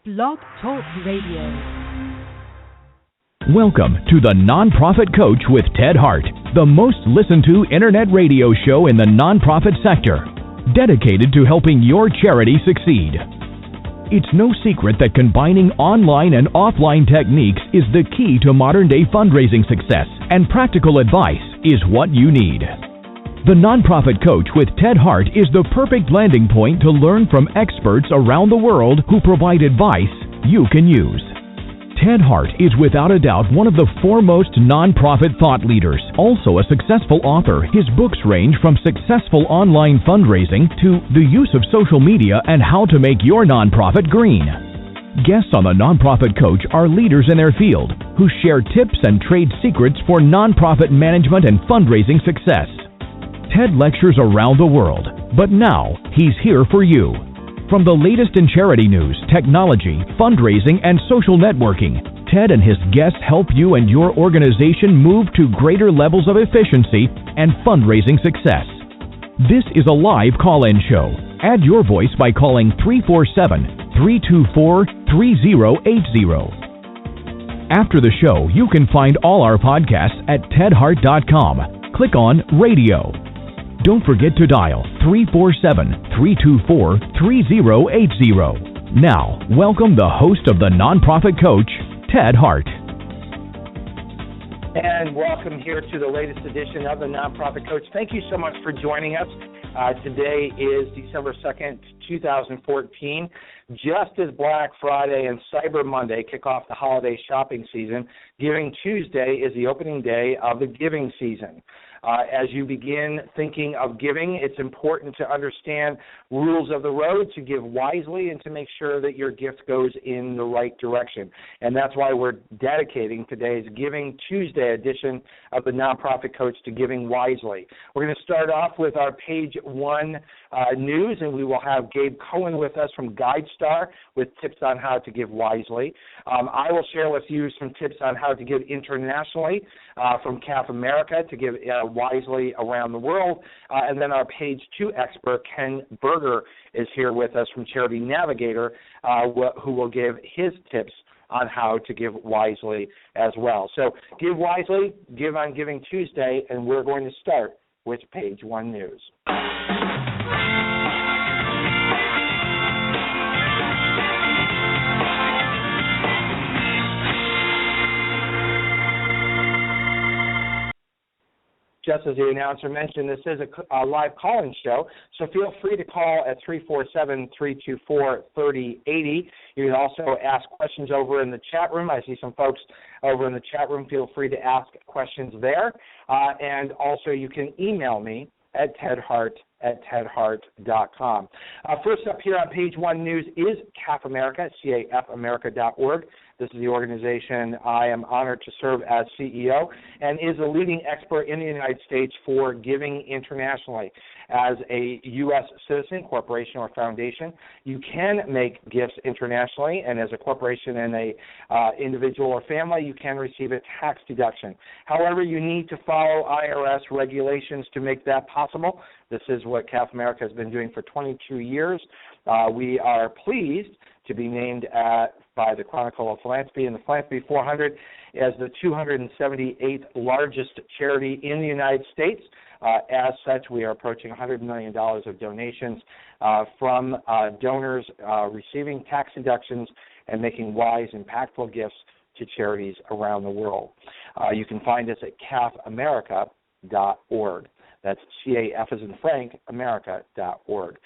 Blog Talk Radio. Welcome to the Nonprofit Coach with Ted Hart, the most listened to internet radio show in the nonprofit sector, dedicated to helping your charity succeed. It's no secret that combining online and offline techniques is the key to modern-day fundraising success, and practical advice is what you need. The Nonprofit Coach with Ted Hart is the perfect landing point to learn from experts around the world who provide advice you can use. Ted Hart is without a doubt one of the foremost nonprofit thought leaders, also a successful author. His books range from successful online fundraising to the use of social media and how to make your nonprofit green. Guests on the Nonprofit Coach are leaders in their field who share tips and trade secrets for nonprofit management and fundraising success. Ted lectures around the world, but now he's here for you. From the latest in charity news, technology, fundraising, and social networking, Ted and his guests help you and your organization move to greater levels of efficiency and fundraising success. This is a live call-in show. Add your voice by calling 347-324-3080. After the show, you can find all our podcasts at tedhart.com. Click on Radio. Don't forget to dial 347-324-3080. Now, welcome the host of the Nonprofit Coach, Ted Hart. And welcome here to the latest edition of the Nonprofit Coach. Thank you so much for joining us. Today is December 2nd, 2014. Just as Black Friday and Cyber Monday kick off the holiday shopping season, Giving Tuesday is the opening day of the giving season. As you begin thinking of giving, it's important to understand rules of the road, to give wisely, and to make sure that your gift goes in the right direction. And that's why we're dedicating today's Giving Tuesday edition of the Nonprofit Coach to giving wisely. We're going to start off with our page one news, and we will have Gabe Cohen with us from GuideStar with tips on how to give wisely. I will share with you some tips on how to give internationally from CAF America to give wisely around the world. And then our page two expert, Ken Berger, is here with us from Charity Navigator, who will give his tips on how to give wisely as well. So give wisely, give on Giving Tuesday, and we're going to start with page one news. Just as the announcer mentioned, this is a live call-in show, so feel free to call at 347-324-3080. You can also ask questions over in the chat room. I see some folks over in the chat room. Feel free to ask questions there. And also you can email me at tedhart@tedhart.com. First up here on page one news is CAF America, CAFamerica.org. This is the organization I am honored to serve as CEO and is a leading expert in the United States for giving internationally. As a U.S. citizen, corporation, or foundation, you can make gifts internationally, and as a corporation and a individual or family, you can receive a tax deduction. However, you need to follow IRS regulations to make that possible. This is what CAF America has been doing for 22 years. We are pleased to be named by the Chronicle of Philanthropy and the Philanthropy 400 as the 278th largest charity in the United States. As such, we are approaching $100 million of donations from donors receiving tax deductions and making wise, impactful gifts to charities around the world. You can find us at CAFamerica.org. That's CAF as in Frank, America.org.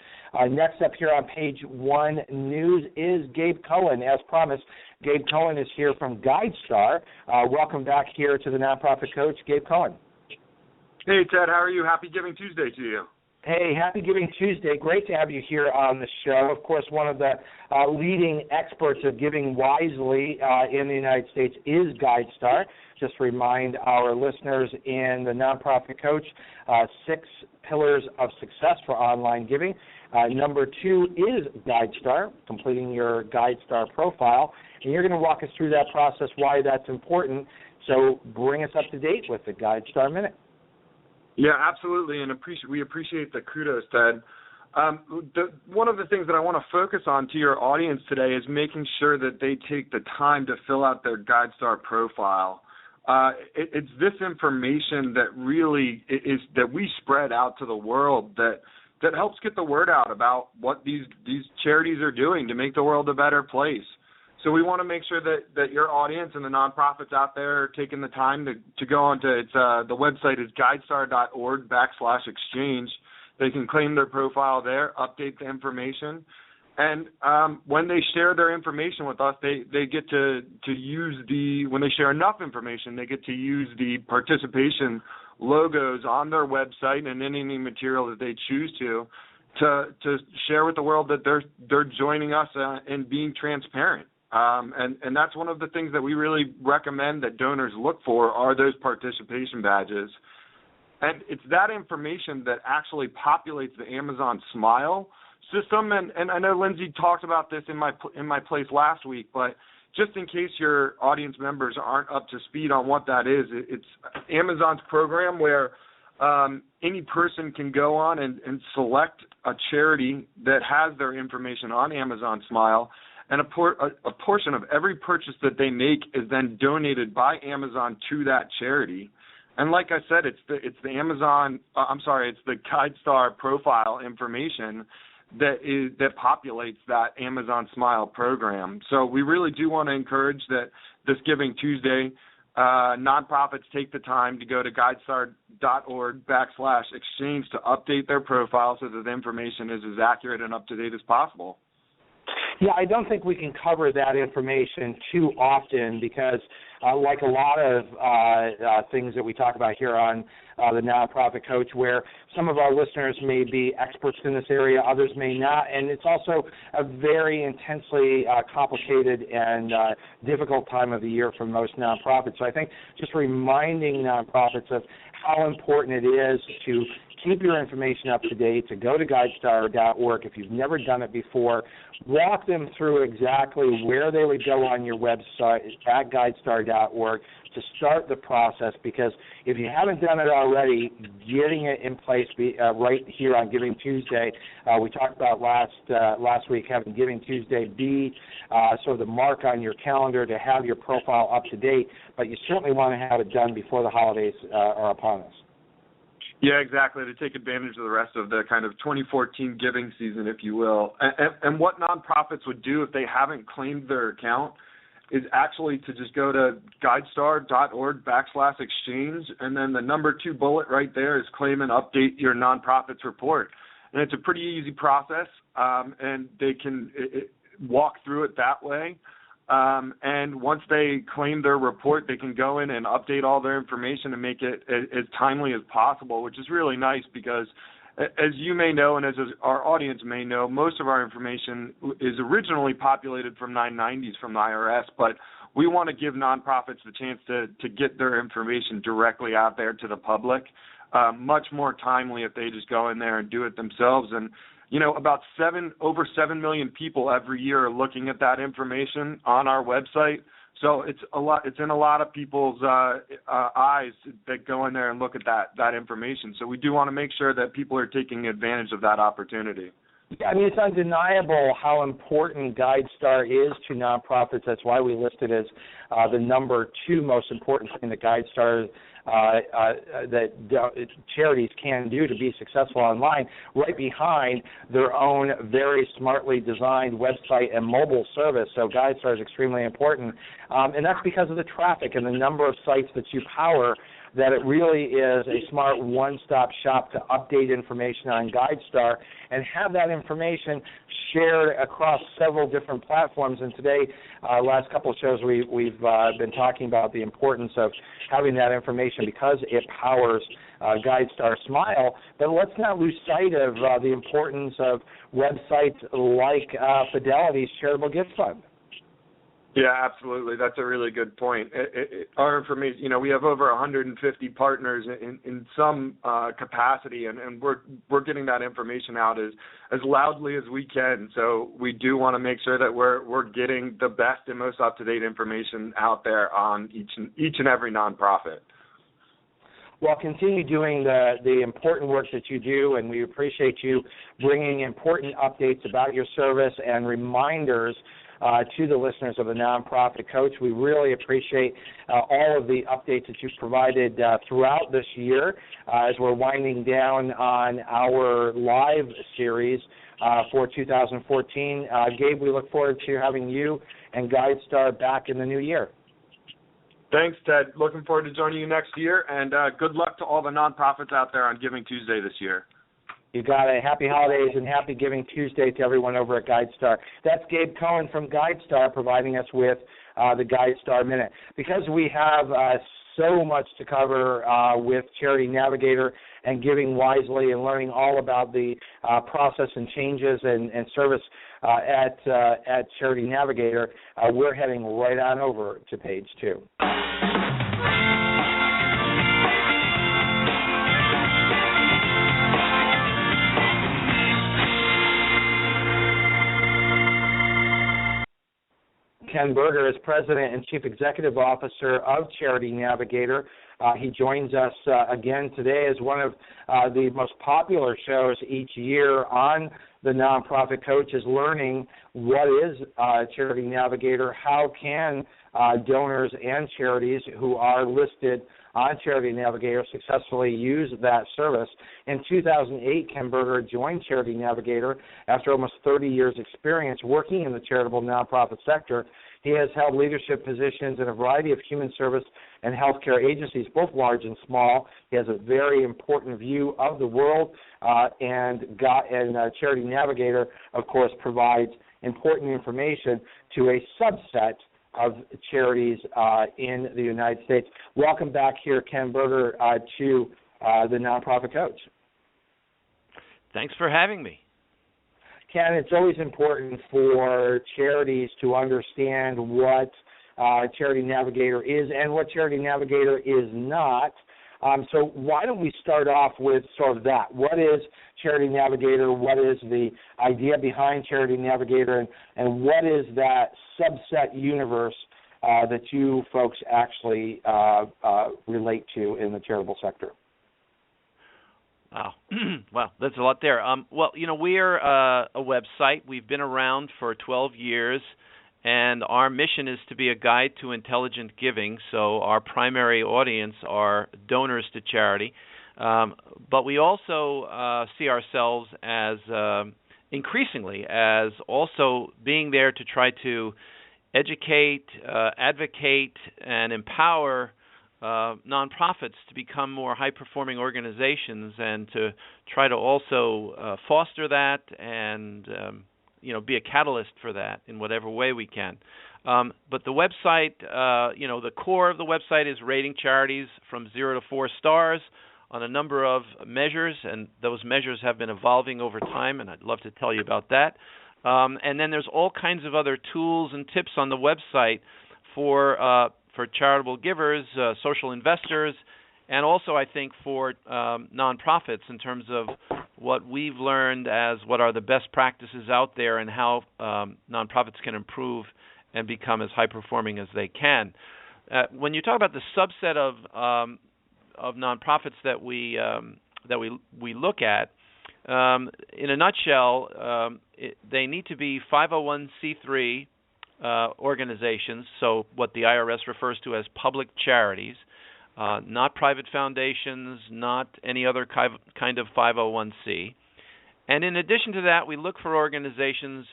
Next up here on page one news is Gabe Cohen. As promised, Gabe Cohen is here from GuideStar. Welcome back here to the Nonprofit Coach, Gabe Cohen. Hey, Ted, how are you? Happy Giving Tuesday to you. Hey, happy Giving Tuesday. Great to have you here on the show. Of course, one of the leading experts of giving wisely in the United States is GuideStar. Just remind our listeners in the Nonprofit Coach, 6 pillars of success for online giving. Number 2 is GuideStar, completing your GuideStar profile. And you're going to walk us through that process, why that's important. So bring us up to date with the GuideStar Minute. Yeah, absolutely, and we appreciate the kudos, Ted. One of the things that I want to focus on to your audience today is making sure that they take the time to fill out their GuideStar profile. It's this information that really is that we spread out to the world that helps get the word out about what these charities are doing to make the world a better place. So we want to make sure that your audience and the nonprofits out there are taking the time to go onto the website is guidestar.org/exchange. They can claim their profile there, update the information, and when they share their information with us, they get to use when they share enough information, they get to use the participation logos on their website and in any material that they choose to share with the world that they're joining us and being transparent. And that's one of the things that we really recommend that donors look for are those participation badges. And it's that information that actually populates the Amazon Smile system. And I know Lindsay talked about this in my place last week, but just in case your audience members aren't up to speed on what that is, it's Amazon's program where any person can go on and select a charity that has their information on Amazon Smile, and a portion of every purchase that they make is then donated by Amazon to that charity. And like I said, it's the GuideStar profile information that populates that Amazon Smile program. So we really do want to encourage that this Giving Tuesday, nonprofits take the time to go to guidestar.org/exchange to update their profile so that the information is as accurate and up to date as possible. Yeah, I don't think we can cover that information too often because, like a lot of things that we talk about here on the Nonprofit Coach, where some of our listeners may be experts in this area, others may not, and it's also a very intensely complicated and difficult time of the year for most nonprofits. So I think just reminding nonprofits of how important it is to keep your information up to date, to go to guidestar.org if you've never done it before. Walk them through exactly where they would go on your website at guidestar.org to start the process, because if you haven't done it already, getting it in place right here on Giving Tuesday, we talked about last week having Giving Tuesday be sort of the mark on your calendar to have your profile up to date, but you certainly want to have it done before the holidays are upon us. Yeah, exactly, to take advantage of the rest of the kind of 2014 giving season, if you will. And what nonprofits would do if they haven't claimed their account is actually to just go to guidestar.org/exchange, and then the number 2 bullet right there is claim and update your nonprofit's report. And it's a pretty easy process, and they can walk through it that way. And once they claim their report, they can go in and update all their information and make it as timely as possible, which is really nice because, as you may know and as our audience may know, most of our information is originally populated from 990s from the IRS, but we want to give nonprofits the chance to get their information directly out there to the public, much more timely if they just go in there and do it themselves. And you know, over 7 million people every year are looking at that information on our website. So it's in a lot of people's eyes that go in there and look at that information. So we do want to make sure that people are taking advantage of that opportunity. Yeah, I mean, it's undeniable how important GuideStar is to nonprofits. That's why we list it as the number 2 most important thing that GuideStar that charities can do to be successful online, right behind their own very smartly designed website and mobile service. So GuideStar is extremely important, and that's because of the traffic and the number of sites that you power, that it really is a smart one-stop shop to update information on GuideStar and have that information shared across several different platforms. And today, last couple of shows, we've been talking about the importance of having that information because it powers GuideStar Smile. But let's not lose sight of the importance of websites like Fidelity's Charitable Gift Fund. Yeah, absolutely. That's a really good point. Our information, you know, we have over 150 partners in some capacity, and we're getting that information out as loudly as we can. So we do want to make sure that we're getting the best and most up-to-date information out there on each and every nonprofit. Well, continue doing the important work that you do, and we appreciate you bringing important updates about your service and reminders to the listeners of the Nonprofit Coach. We really appreciate all of the updates that you've provided throughout this year as we're winding down on our live series for 2014. Gabe, we look forward to having you and GuideStar back in the new year. Thanks, Ted. Looking forward to joining you next year, and good luck to all the nonprofits out there on Giving Tuesday this year. You got it. Happy holidays and happy Giving Tuesday to everyone over at GuideStar. That's Gabe Cohen from GuideStar providing us with the GuideStar Minute. Because we have so much to cover with Charity Navigator and Giving Wisely and learning all about the process and changes and service at Charity Navigator, we're heading right on over to page 2. Ken Berger is President and Chief Executive Officer of Charity Navigator. He joins us again today as one of the most popular shows each year on the Nonprofit Coach is learning what is Charity Navigator, how can donors and charities who are listed on Charity Navigator successfully use that service. In 2008, Ken Berger joined Charity Navigator after almost 30 years' experience working in the charitable nonprofit sector. He has held leadership positions in a variety of human service and healthcare agencies, both large and small. He has a very important view of the world, and Charity Navigator, of course, provides important information to a subset of charities in the United States. Welcome back here, Ken Berger, to the Nonprofit Coach. Thanks for having me. Ken, it's always important for charities to understand what Charity Navigator is and what Charity Navigator is not. So why don't we start off with sort of that? What is Charity Navigator? What is the idea behind Charity Navigator? And what is that subset universe that you folks actually relate to in the charitable sector? Wow. Well, that's a lot there. Well, we're a website. We've been around for 12 years, and our mission is to be a guide to intelligent giving. So our primary audience are donors to charity. But we also see ourselves as increasingly as also being there to try to educate, advocate, and empower nonprofits to become more high-performing organizations, and to try to also foster that and be a catalyst for that in whatever way we can. But the website, the core of the website is rating charities from 0 to 4 stars on a number of measures, and those measures have been evolving over time, and I'd love to tell you about that. And then there's all kinds of other tools and tips on the website for charitable givers, social investors, and also I think for nonprofits in terms of what we've learned as what are the best practices out there and how nonprofits can improve and become as high-performing as they can. When you talk about the subset of nonprofits that we look at, in a nutshell, they need to be 501c3 organizations, so what the IRS refers to as public charities, not private foundations, not any other kind of 501c. And in addition to that, we look for organizations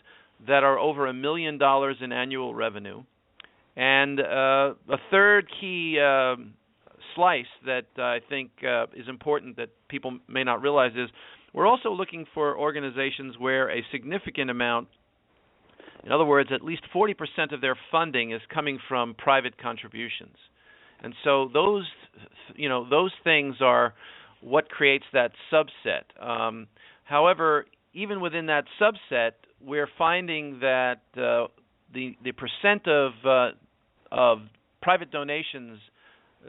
that are over $1 million in annual revenue. And a third key slice that I think is important that people may not realize is we're also looking for organizations where a significant amount, in other words, at least 40% of their funding is coming from private contributions. And so those things are what creates that subset. However, even within that subset, we're finding that the percent of private donations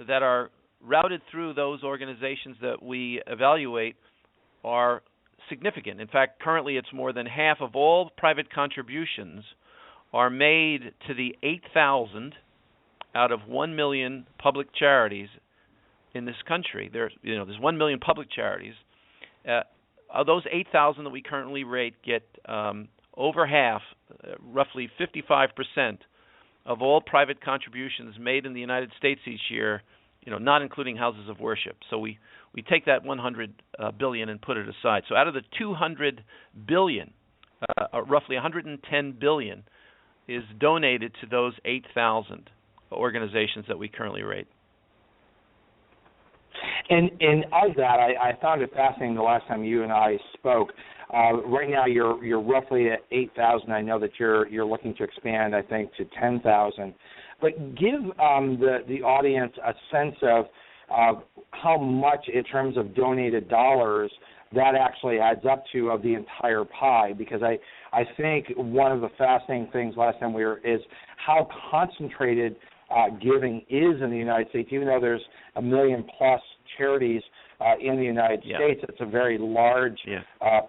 that are routed through those organizations that we evaluate are significant. In fact, currently it's more than half of all private contributions are made to the 8,000 out of 1 million public charities in this country. There's 1 million public charities. Of those 8,000 that we currently rate get over half, roughly 55% of all private contributions made in the United States each year, not including houses of worship. So we take that 100 billion and put it aside. So out of the 200 billion, roughly 110 billion is donated to those 8,000 organizations that we currently rate. And of that, I found it fascinating the last time you and I spoke. Right now, you're roughly at 8,000. I know that you're looking to expand, I think, to 10,000. But give the audience a sense of how much, in terms of donated dollars, that actually adds up to of the entire pie. Because I think one of the fascinating things last time is how concentrated giving is in the United States. Even though there's 1 million plus charities in the United States, it's a very large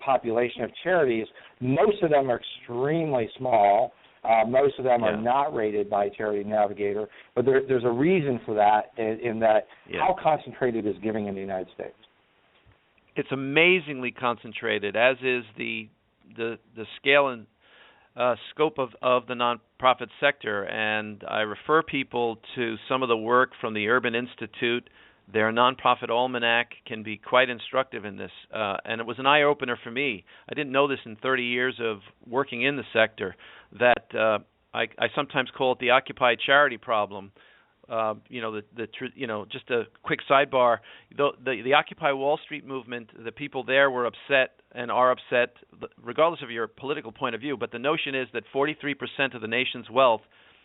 population of charities. Most of them are extremely small. Most of them are not rated by Charity Navigator, but there's a reason for that, in that how concentrated is giving in the United States? It's amazingly concentrated, as is the scale and scope of the nonprofit sector. And I refer people to some of the work from the Urban Institute. Their nonprofit almanac can be quite instructive in this, and it was an eye-opener for me. I didn't know this in 30 years of working in the sector, that I sometimes call it the Occupy charity problem. Just a quick sidebar, the Occupy Wall Street movement, the people there were upset and are upset, regardless of your political point of view, but the notion is that 43% of the nation's wealth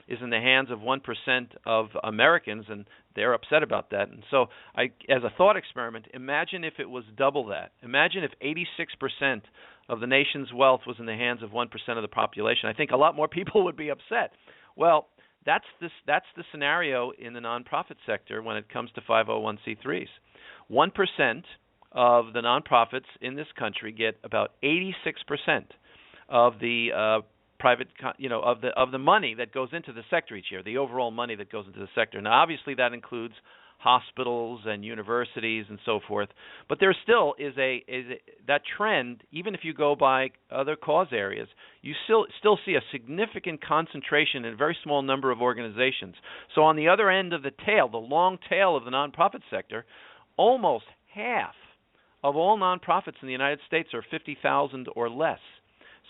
is in the hands of 1% of Americans, and they're upset about that. And so, as a thought experiment, imagine if it was double that. Imagine if 86% of the nation's wealth was in the hands of 1% of the population. I think a lot more people would be upset. Well, that's the scenario in the nonprofit sector when it comes to 501c3s. 1% of the nonprofits in this country get about 86% of the of the money that goes into the sector each year, the overall money that goes into the sector. Now, obviously, that includes hospitals and universities and so forth, but there still is that trend. Even if you go by other cause areas, you still see a significant concentration in a very small number of organizations. So on the other end of the tail, the long tail of the nonprofit sector, almost half of all nonprofits in the United States are 50,000 or less.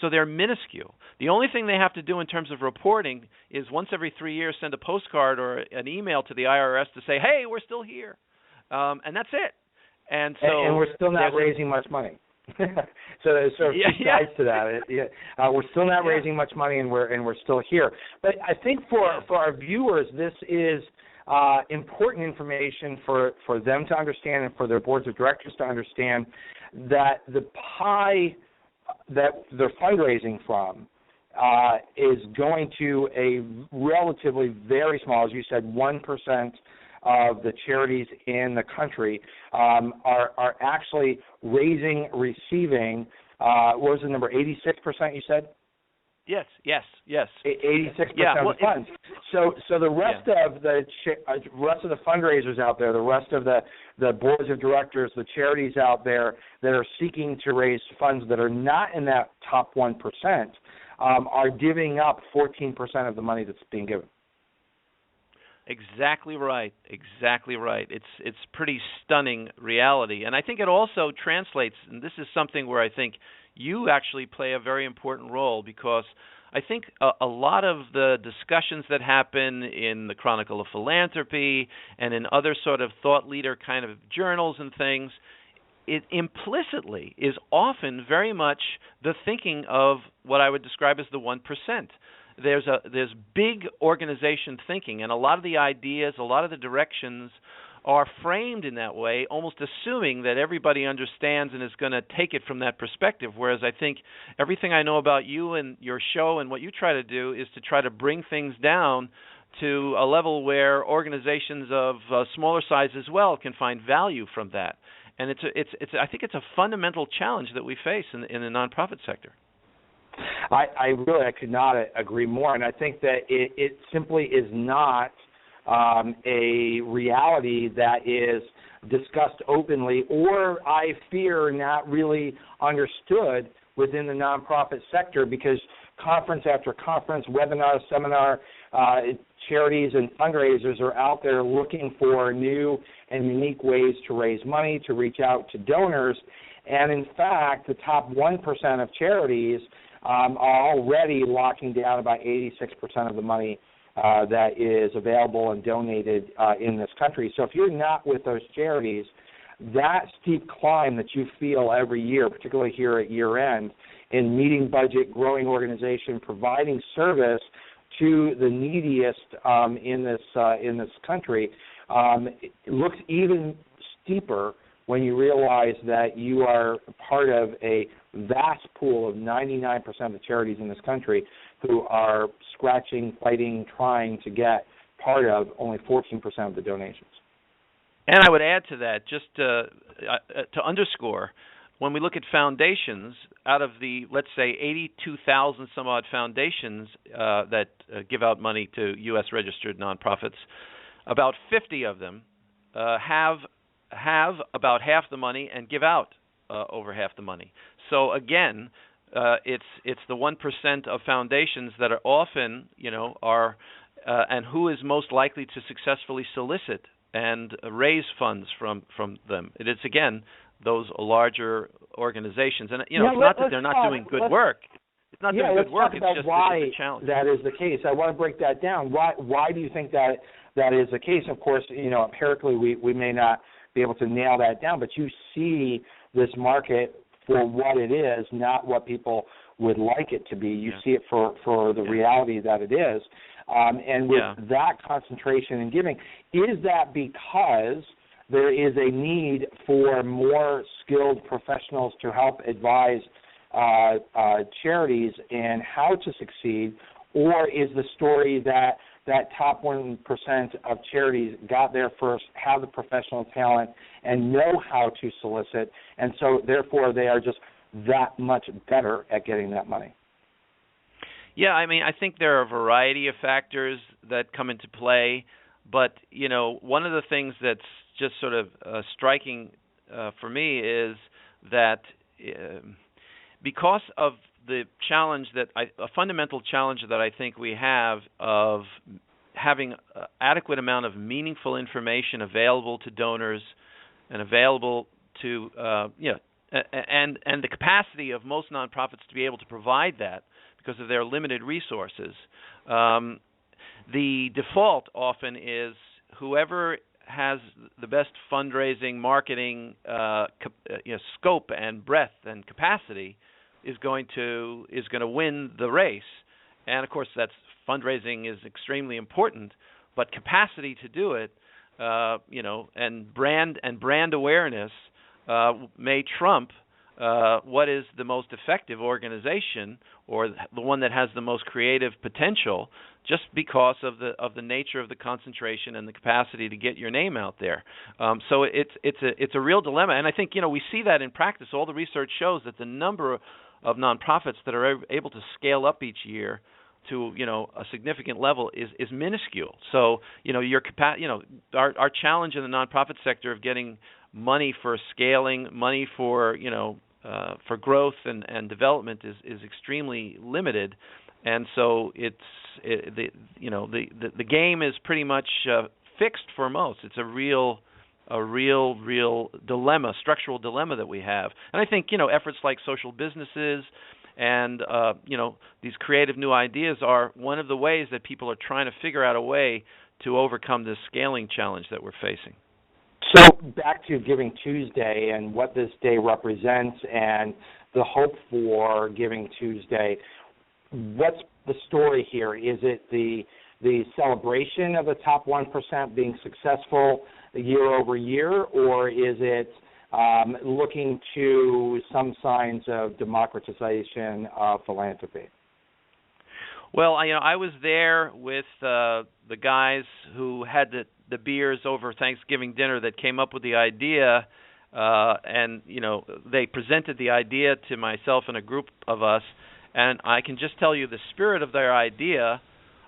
So they're minuscule. The only thing they have to do in terms of reporting is once every 3 years send a postcard or an email to the IRS to say, hey, we're still here. And that's it. And we're still not raising much money. So there's sort of two sides to that. We're still not raising much money, and we're still here. But I think for our viewers, this is important information for them to understand and for their boards of directors to understand that the pie that they're fundraising from is going to a relatively very small, as you said, 1% of the charities in the country are actually receiving, what was the number, 86% you said? Yes. 86% of the funds. So the rest of the fundraisers out there, the rest of the boards of directors, the charities out there that are seeking to raise funds that are not in that top 1%, are giving up 14% of the money that's being given. Exactly right. It's pretty stunning reality, and I think it also translates. And this is something where I think you actually play a very important role, because I think a lot of the discussions that happen in the Chronicle of Philanthropy and in other sort of thought leader kind of journals and things, it implicitly is often very much the thinking of what I would describe as the 1%. There's big organization thinking, and a lot of the ideas, a lot of the directions are framed in that way, almost assuming that everybody understands and is going to take it from that perspective, whereas I think everything I know about you and your show and what you try to do is to try to bring things down to a level where organizations of smaller size as well can find value from that. And I think it's a fundamental challenge that we face in the nonprofit sector. I could not agree more, and I think that it simply is not a reality that is discussed openly, or I fear not really understood within the nonprofit sector, because conference after conference, webinar, seminar, charities and fundraisers are out there looking for new and unique ways to raise money, to reach out to donors. And in fact, the top 1% of charities are already locking down about 86% of the money that is available and donated in this country. So if you're not with those charities, that steep climb that you feel every year, particularly here at year end, in meeting budget, growing organization, providing service to the neediest in this country, it looks even steeper when you realize that you are part of a vast pool of 99% of the charities in this country who are scratching, fighting, trying to get part of only 14% of the donations. And I would add to that, just to underscore, when we look at foundations, out of the, let's say, 82,000 some odd foundations that give out money to U.S. registered nonprofits, about 50 of them have about half the money and give out over half the money. So again, it's the 1% of foundations that are often, are and who is most likely to successfully solicit and raise funds from them. It is, again, those larger organizations. And, it's not that they're not doing good work. It's not doing good work. It's just why it's a challenge. That is the case. I want to break that down. Why do you think that is the case? Of course, empirically we may not be able to nail that down, but you see this market for what it is, not what people would like it to be. You see it for the reality that it is. And with that concentration in giving, is that because there is a need for more skilled professionals to help advise charities in how to succeed, or is the story that top 1% of charities got there first, have the professional talent, and know how to solicit, and so therefore they are just that much better at getting that money? Yeah, I think there are a variety of factors that come into play, but, one of the things that's just sort of striking for me is that because of the challenge a fundamental challenge that I think we have of having adequate amount of meaningful information available to donors and available to, and the capacity of most nonprofits to be able to provide that because of their limited resources. The default often is whoever has the best fundraising, marketing scope and breadth and capacity is going to win the race. And of course, fundraising is extremely important, but capacity to do it, and brand awareness may trump what is the most effective organization or the one that has the most creative potential, just because of the nature of the concentration and the capacity to get your name out there. So it's a real dilemma, and I think we see that in practice. All the research shows that the number of nonprofits that are able to scale up each year to a significant level is minuscule. So our challenge in the nonprofit sector of getting money for scaling, money for growth and development is extremely limited, and so the game is pretty much fixed for most. It's a real dilemma, structural dilemma that we have. And I think efforts like social businesses and these creative new ideas are one of the ways that people are trying to figure out a way to overcome this scaling challenge that we're facing. So back to Giving Tuesday and what this day represents and the hope for Giving Tuesday. What's the story here? Is it the celebration of the top 1% being successful year over year, or is it looking to some signs of democratization of philanthropy? Well, I was there with the guys who had the beers over Thanksgiving dinner that came up with the idea, and they presented the idea to myself and a group of us, and I can just tell you the spirit of their idea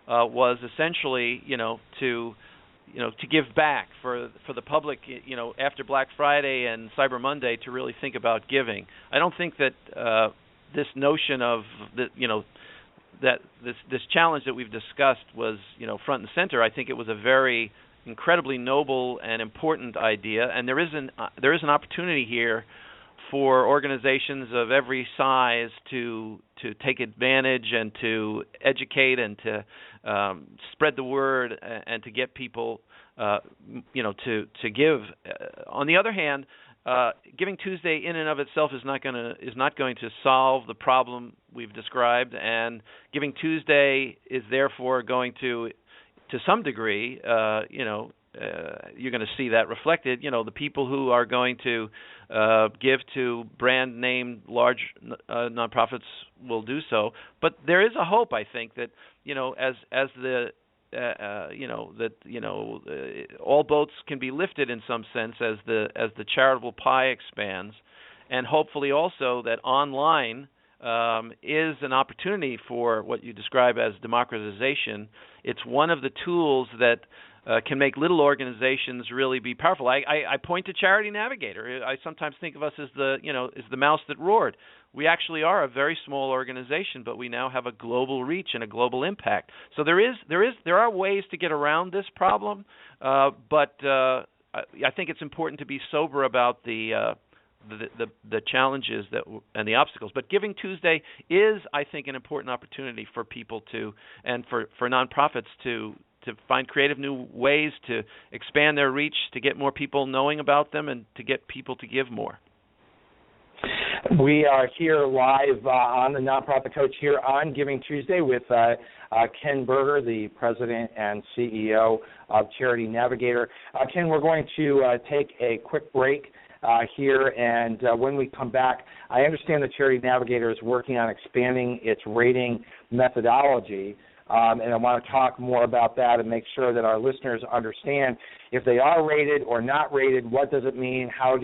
was essentially, to to give back for the public, after Black Friday and Cyber Monday, to really think about giving. I don't think that this notion of that this challenge that we've discussed was front and center. I think it was a very incredibly noble and important idea, and there is an opportunity here for organizations of every size to take advantage and to educate and to spread the word and to get people to give. On the other hand, Giving Tuesday in and of itself is not going to solve the problem we've described, and Giving Tuesday is therefore going to some degree, you're going to see that reflected. The people who are going to give to brand name large nonprofits will do so. But there is a hope, I think, that as the all boats can be lifted in some sense as the charitable pie expands, and hopefully also that online is an opportunity for what you describe as democratization. It's one of the tools that can make little organizations really be powerful. I point to Charity Navigator. I sometimes think of us as the mouse that roared. We actually are a very small organization, but we now have a global reach and a global impact. So there are ways to get around this problem, but I think it's important to be sober about the challenges and the obstacles. But Giving Tuesday is, I think, an important opportunity for people and for nonprofits to find creative new ways to expand their reach, to get more people knowing about them, and to get people to give more. We are here live on the Nonprofit Coach here on Giving Tuesday with Ken Berger, the President and CEO of Charity Navigator. Ken, we're going to take a quick break here, and when we come back, I understand that Charity Navigator is working on expanding its rating methodology, and I want to talk more about that and make sure that our listeners understand if they are rated or not rated, what does it mean, how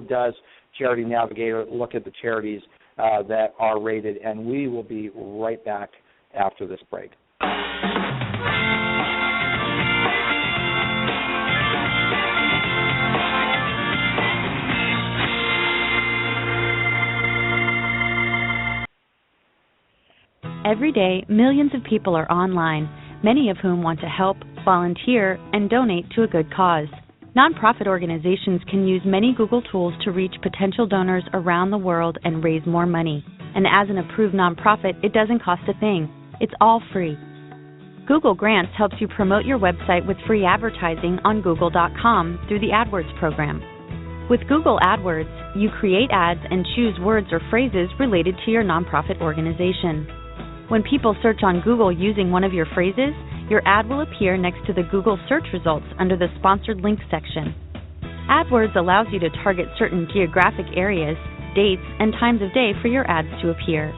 does Charity Navigator look at the charities that are rated, and we will be right back after this break. Every day, millions of people are online, many of whom want to help, volunteer, and donate to a good cause. Nonprofit organizations can use many Google tools to reach potential donors around the world and raise more money. And as an approved nonprofit, it doesn't cost a thing. It's all free. Google Grants helps you promote your website with free advertising on Google.com through the AdWords program. With Google AdWords, you create ads and choose words or phrases related to your nonprofit organization. When people search on Google using one of your phrases, your ad will appear next to the Google search results under the Sponsored Links section. AdWords allows you to target certain geographic areas, dates, and times of day for your ads to appear.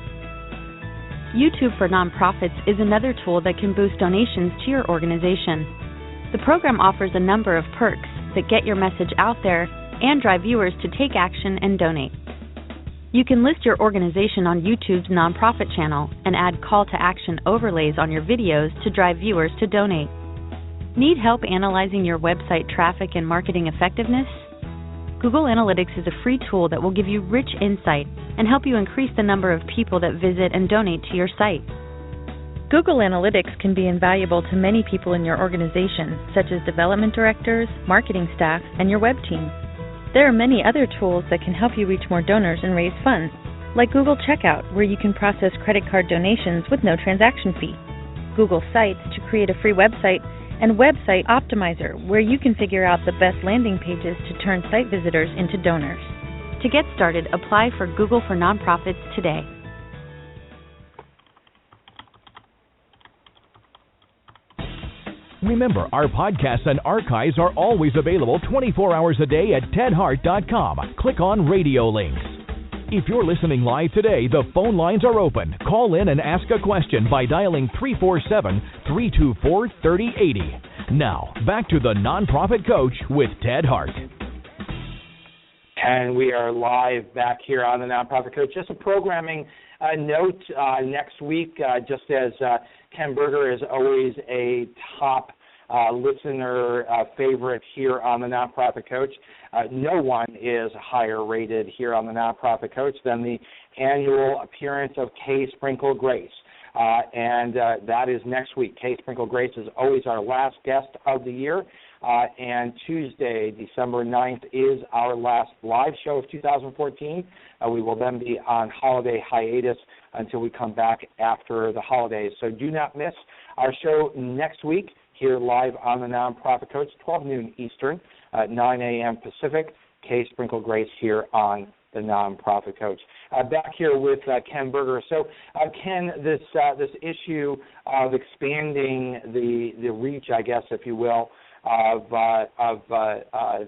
YouTube for Nonprofits is another tool that can boost donations to your organization. The program offers a number of perks that get your message out there and drive viewers to take action and donate. You can list your organization on YouTube's nonprofit channel and add call-to-action overlays on your videos to drive viewers to donate. Need help analyzing your website traffic and marketing effectiveness? Google Analytics is a free tool that will give you rich insight and help you increase the number of people that visit and donate to your site. Google Analytics can be invaluable to many people in your organization, such as development directors, marketing staff, and your web team. There are many other tools that can help you reach more donors and raise funds, like Google Checkout, where you can process credit card donations with no transaction fee, Google Sites to create a free website, and Website Optimizer, where you can figure out the best landing pages to turn site visitors into donors. To get started, apply for Google for Nonprofits today. Remember, our podcasts and archives are always available 24 hours a day at tedhart.com. Click on Radio Links. If you're listening live today, the phone lines are open. Call in and ask a question by dialing 347-324-3080. Now, back to the Nonprofit Coach with Ted Hart. And we are live back here on the Nonprofit Coach. Just a programming note, next week, just as Ken Berger is always a top listener favorite here on the Nonprofit Coach. No one is higher rated here on the Nonprofit Coach than the annual appearance of Kay Sprinkle Grace. And that is next week. Kay Sprinkle Grace is always our last guest of the year. And Tuesday, December 9th, is our last live show of 2014. We will then be on holiday hiatus until we come back after the holidays. So do not miss our show next week here live on the Nonprofit Coach, 12 noon Eastern, 9 a.m. Pacific. Kay Sprinkle Grace here on the Nonprofit Coach. Back here with Ken Berger. So, Ken, this issue of expanding the reach, I guess, if you will, of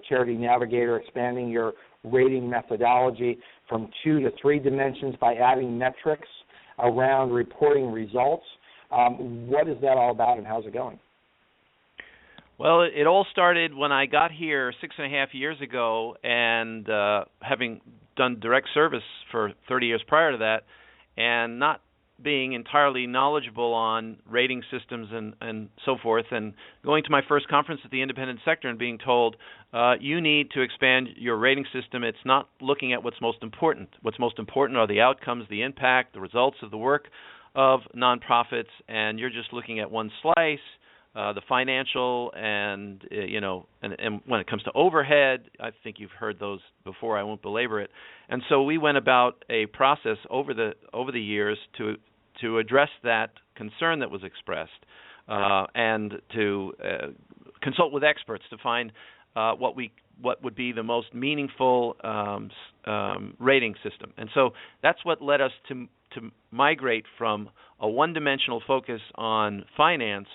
Charity Navigator, expanding your rating methodology from 2 to 3 dimensions by adding metrics around reporting results. What is that all about, and how's it going? Well, it all started when I got here 6.5 years ago, and having done direct service for 30 years prior to that, and not being entirely knowledgeable on rating systems and so forth, and going to my first conference at the independent sector and being told, you need to expand your rating system. It's not looking at what's most important. What's most important are the outcomes, the impact, the results of the work of nonprofits, and you're just looking at one slice, the financial, and and when it comes to overhead, I think you've heard those before. I won't belabor it. And so we went about a process over the years to address that concern that was expressed, and to consult with experts to find what would be the most meaningful rating system. And so that's what led us to migrate from a one-dimensional focus on finance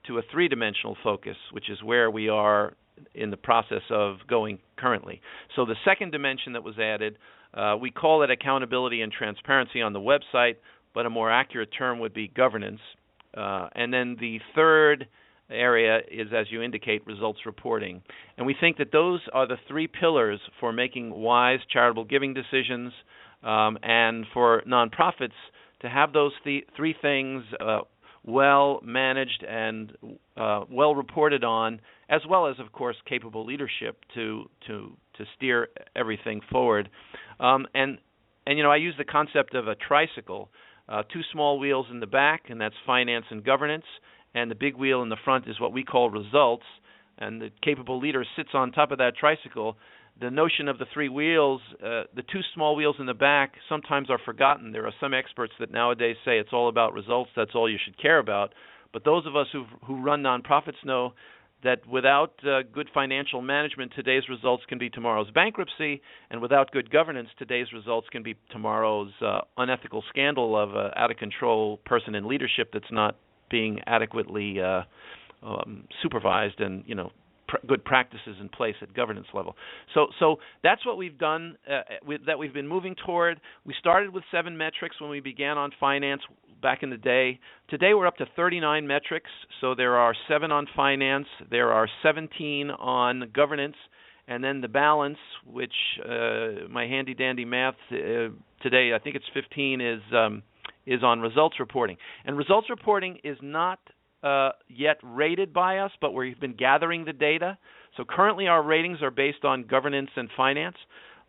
to a three-dimensional focus, which is where we are in the process of going currently. So the second dimension that was added, we call it accountability and transparency on the website, but a more accurate term would be governance. And then the third area is, as you indicate, results reporting. And we think that those are the three pillars for making wise charitable giving decisions, and for nonprofits to have those three things well managed and well reported on, as well as, of course, capable leadership to steer everything forward. And I use the concept of a tricycle, 2 small wheels in the back, and that's finance and governance, and the big wheel in the front is what we call results, and the capable leader sits on top of that tricycle. The notion of the 3 wheels, the 2 small wheels in the back, sometimes are forgotten. There are some experts that nowadays say it's all about results, that's all you should care about. But those of us who run nonprofits know that without good financial management, today's results can be tomorrow's bankruptcy, and without good governance, today's results can be tomorrow's unethical scandal of an out-of-control person in leadership that's not being adequately supervised and, good practices in place at governance level. So that's what we've done, that we've been moving toward. We started with 7 metrics when we began on finance back in the day. Today we're up to 39 metrics, so there are 7 on finance, there are 17 on governance, and then the balance, which my handy-dandy math today, I think it's 15, is on results reporting. And results reporting is not yet rated by us, but we've been gathering the data. So currently our ratings are based on governance and finance,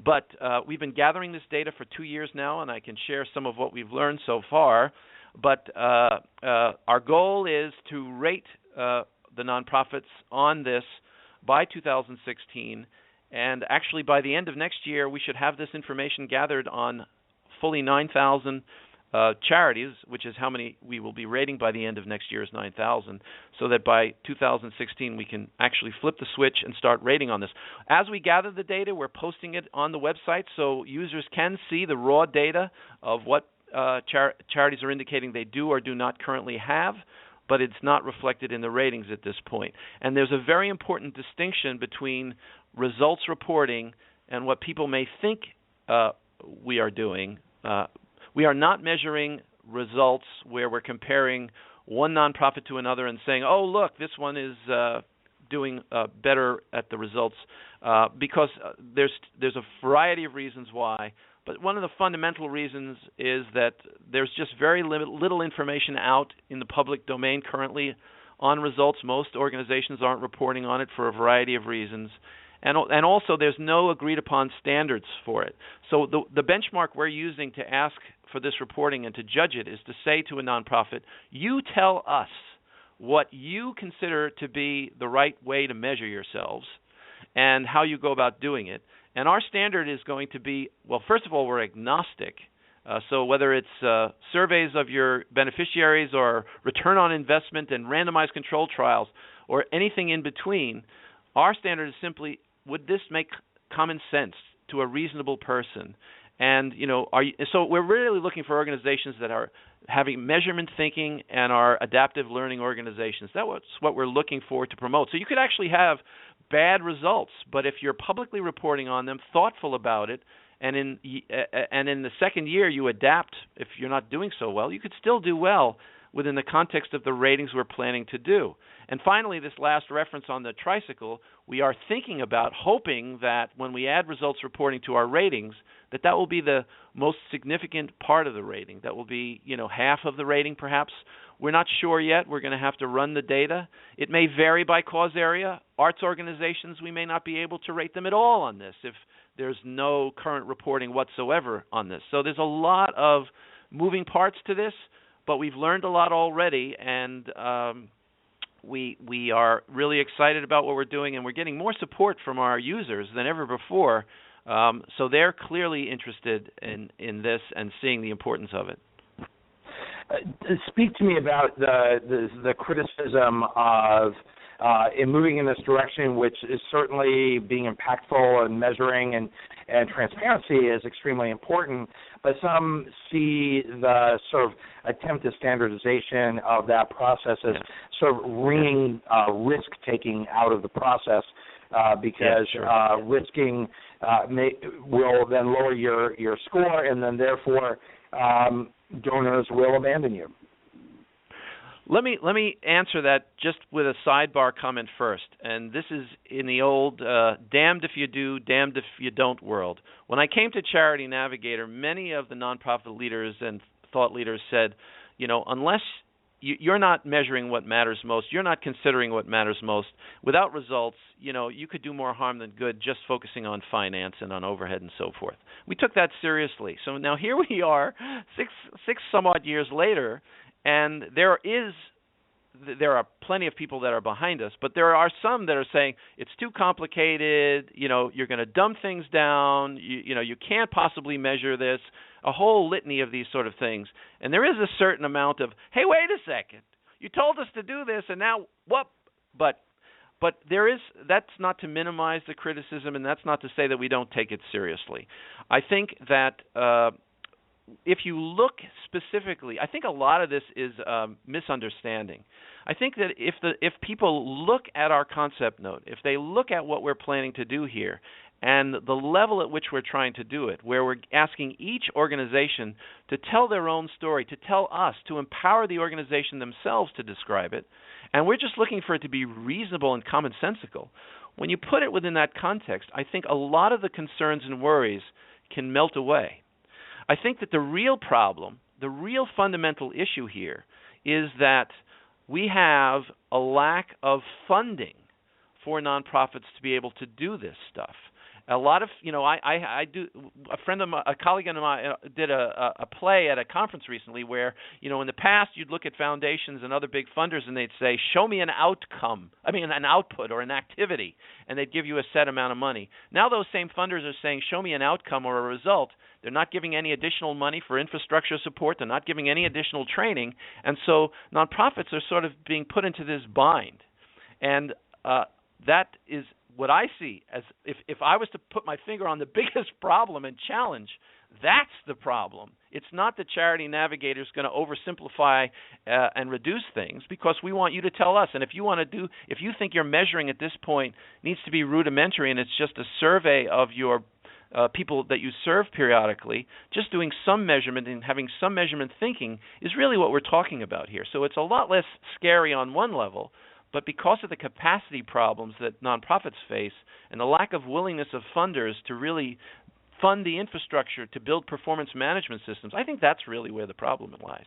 but we've been gathering this data for 2 years now, and I can share some of what we've learned so far. But our goal is to rate the nonprofits on this by 2016, and actually by the end of next year we should have this information gathered on fully 9,000 charities, which is how many we will be rating by the end of next year's 9,000, so that by 2016 we can actually flip the switch and start rating on this. As we gather the data, we're posting it on the website so users can see the raw data of what charities are indicating they do or do not currently have, but it's not reflected in the ratings at this point. And there's a very important distinction between results reporting and what people may think we are doing. We are not measuring results where we're comparing one nonprofit to another and saying, oh, look, this one is doing better at the results, because there's a variety of reasons why. But one of the fundamental reasons is that there's just very little information out in the public domain currently on results. Most organizations aren't reporting on it for a variety of reasons. And also there's no agreed upon standards for it. So the benchmark we're using to ask for this reporting and to judge it is to say to a nonprofit, you tell us what you consider to be the right way to measure yourselves and how you go about doing it. And our standard is going to be, well, first of all, we're agnostic. So whether it's surveys of your beneficiaries or return on investment and randomized controlled trials or anything in between, our standard is simply, would this make common sense to a reasonable person? And, so we're really looking for organizations that are having measurement thinking and are adaptive learning organizations. That's what we're looking for to promote. So you could actually have bad results, but if you're publicly reporting on them, thoughtful about it, and in the second year you adapt if you're not doing so well, you could still do well within the context of the ratings we're planning to do. And finally, this last reference on the tricycle, we are thinking about, hoping that when we add results reporting to our ratings, that will be the most significant part of the rating. That will be, half of the rating perhaps. We're not sure yet. We're going to have to run the data. It may vary by cause area. Arts organizations, we may not be able to rate them at all on this if there's no current reporting whatsoever on this. So there's a lot of moving parts to this, but we've learned a lot already, and we are really excited about what we're doing, and we're getting more support from our users than ever before. So they're clearly interested in this and seeing the importance of it. Speak to me about the criticism of in moving in this direction, which is certainly being impactful and measuring and transparency is extremely important, but some see the sort of attempt at standardization of that process as sort of wringing risk-taking out of the process because risking will then lower your score, and then therefore donors will abandon you. Let me answer that just with a sidebar comment first, and this is in the old damned if you do, damned if you don't world. When I came to Charity Navigator, many of the nonprofit leaders and thought leaders said, unless you're not measuring what matters most, you're not considering what matters most, without results, you could do more harm than good just focusing on finance and on overhead and so forth. We took that seriously. So now here we are, six some odd years later, and there are plenty of people that are behind us, but there are some that are saying it's too complicated, you're going to dumb things down, you can't possibly measure this, a whole litany of these sort of things. And there is a certain amount of, hey, wait a second, you told us to do this, and now what? But that's not to minimize the criticism, and that's not to say that we don't take it seriously. I think that if you look specifically, I think a lot of this is misunderstanding. I think that if people look at our concept note, if they look at what we're planning to do here, and the level at which we're trying to do it, where we're asking each organization to tell their own story, to tell us, to empower the organization themselves to describe it, and we're just looking for it to be reasonable and commonsensical. When you put it within that context, I think a lot of the concerns and worries can melt away. I think that the real problem, the real fundamental issue here is that we have a lack of funding for nonprofits to be able to do this stuff. A lot of, I do. A colleague of mine did a play at a conference recently where, in the past you'd look at foundations and other big funders and they'd say, "Show me an an output or an activity," and they'd give you a set amount of money. Now those same funders are saying, "Show me an outcome or a result." They're not giving any additional money for infrastructure support. They're not giving any additional training, and so nonprofits are sort of being put into this bind, and that is what I see as if I was to put my finger on the biggest problem and challenge, that's the problem. It's not that Charity Navigator is going to oversimplify and reduce things, because we want you to tell us. And if you think your measuring at this point needs to be rudimentary and it's just a survey of your people that you serve periodically, just doing some measurement and having some measurement thinking is really what we're talking about here. So it's a lot less scary on one level. But because of the capacity problems that nonprofits face and the lack of willingness of funders to really fund the infrastructure to build performance management systems, I think that's really where the problem lies.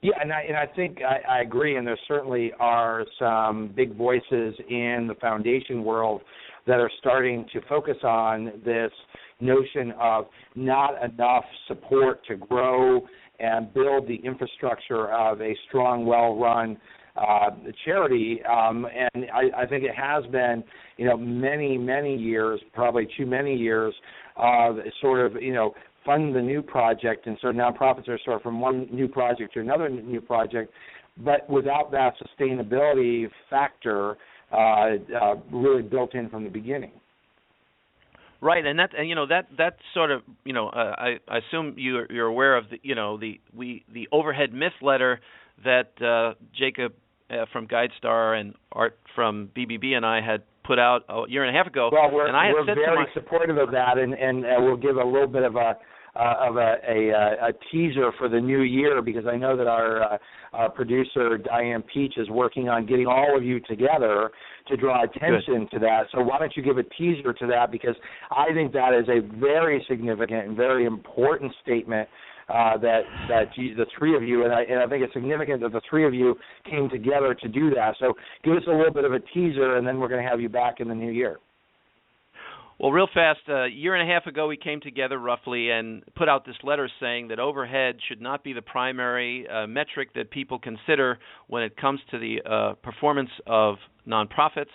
Yeah, and I think I agree, and there certainly are some big voices in the foundation world that are starting to focus on this notion of not enough support to grow and build the infrastructure of a strong, well-run charity, and I think it has been, many years, probably too many years, of sort of, fund the new project, and so nonprofits are sort of from one new project to another new project, but without that sustainability factor really built in from the beginning. Right, and that sort of I assume you're aware of the overhead myth letter that Jacob from GuideStar and Art from BBB and I had put out a year and a half ago. Well, we're very supportive of that, and we'll give a little bit of a teaser for the new year, because I know that our producer Diane Peach is working on getting all of you together to draw attention to that. So why don't you give a teaser to that, because I think that is a very significant and very important statement that the three of you, and I think it's significant that the three of you came together to do that. So give us a little bit of a teaser, and then we're going to have you back in the new year. Well, real fast, a year and a half ago we came together roughly and put out this letter saying that overhead should not be the primary metric that people consider when it comes to the performance of nonprofits,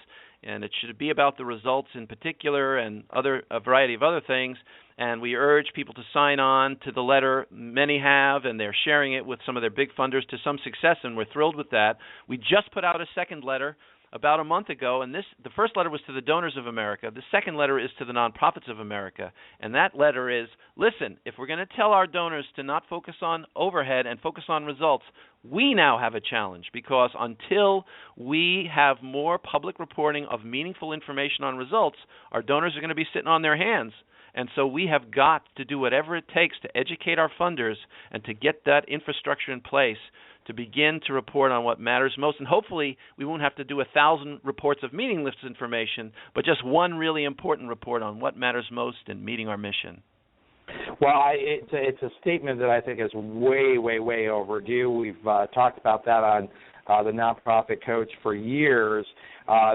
and it should be about the results in particular and a variety of other things. And we urge people to sign on to the letter. Many have, and they're sharing it with some of their big funders to some success, and we're thrilled with that. We just put out a second letter about a month ago, and the first letter was to the donors of America. The second letter is to the nonprofits of America, and that letter is, listen, if we're going to tell our donors to not focus on overhead and focus on results, we now have a challenge, because until we have more public reporting of meaningful information on results, our donors are going to be sitting on their hands. And so we have got to do whatever it takes to educate our funders and to get that infrastructure in place to begin to report on what matters most. And hopefully we won't have to do 1,000 reports of meaningless information, but just one really important report on what matters most in meeting our mission. Well, it's a statement that I think is way overdue. We've talked about that on the Nonprofit Coach for years,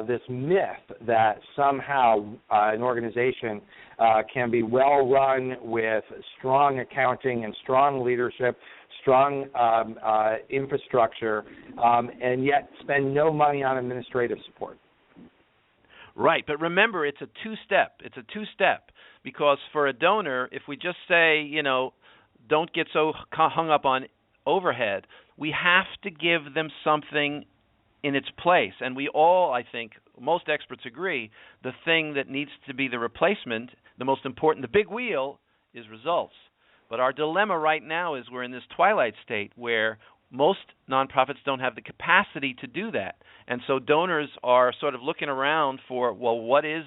this myth that somehow an organization can be well run with strong accounting and strong leadership, strong infrastructure, and yet spend no money on administrative support. Right, but remember, it's a two-step. It's a two-step, because for a donor, if we just say, don't get so hung up on overhead, we have to give them something in its place. And we all, I think, most experts agree, the thing that needs to be the replacement, the most important, the big wheel, is results. But our dilemma right now is we're in this twilight state where most nonprofits don't have the capacity to do that. And so donors are sort of looking around for, well, what is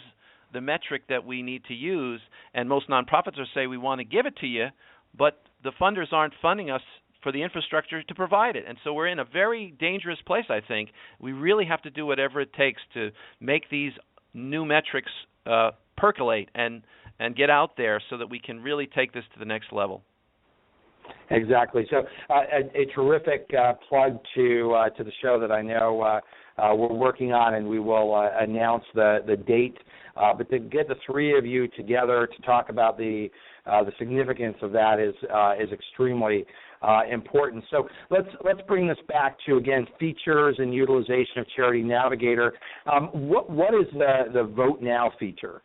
the metric that we need to use? And most nonprofits are saying, we want to give it to you, but the funders aren't funding us for the infrastructure to provide it. And so we're in a very dangerous place, I think. We really have to do whatever it takes to make these new metrics percolate and get out there so that we can really take this to the next level. But So a terrific plug to the show that I know we're working on, and we will announce the date. But to get the three of you together to talk about the significance of that is extremely important. So let's bring this back to, again, features and utilization of Charity Navigator. What is the Vote Now feature?